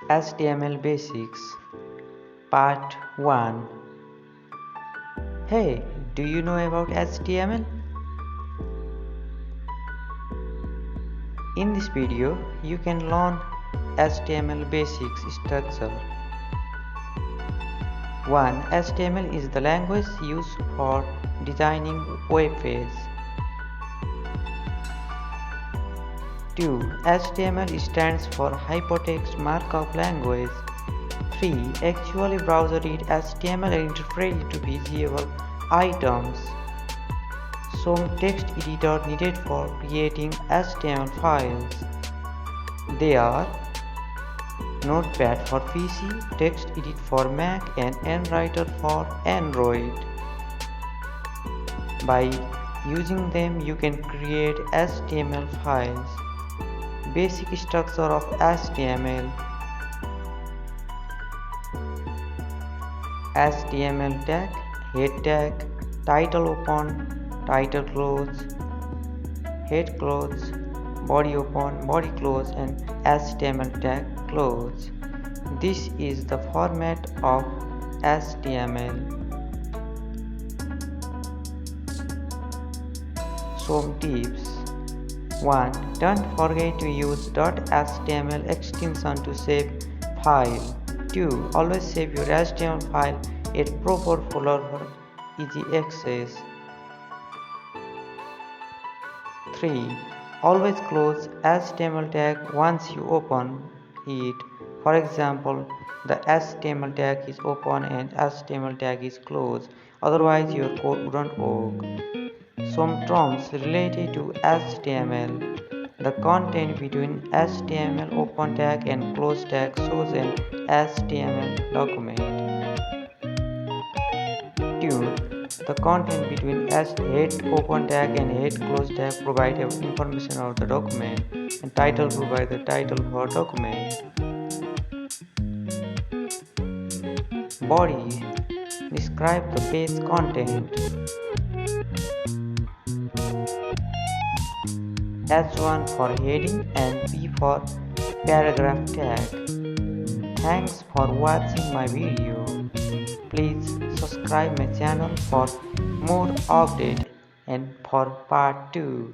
HTML Basics Part 1. Hey, do you know about HTML? In this video, you can learn HTML basics structure. 1. HTML is the language used for designing web pages. 2. HTML stands for Hypertext Markup Language. 3. Actually, browser read HTML and interpret it to visible items. Some text editor needed for creating HTML files. They are Notepad for PC, TextEdit for Mac, and NWriter for Android. By using them, you can create HTML files. Basic structure of HTML. HTML tag, head tag, title open, title close, head close, body open, body close, and HTML tag close. This is the format of HTML. Some tips. 1. Don't forget to use .html extension to save file. 2. Always save your HTML file at proper folder for easy access. 3. Always close HTML tag once you open it. For example, the HTML tag is open and HTML tag is closed. Otherwise, your code wouldn't work. Some terms related to HTML. The content between HTML open tag and close tag shows an HTML document. 2. The content between head open tag and head close tag provide information of the document, and title provide the title for document. Body describe the page content. H1 for heading and P for paragraph tag. Thanks for watching my video. Please subscribe my channel for more updates and for part 2.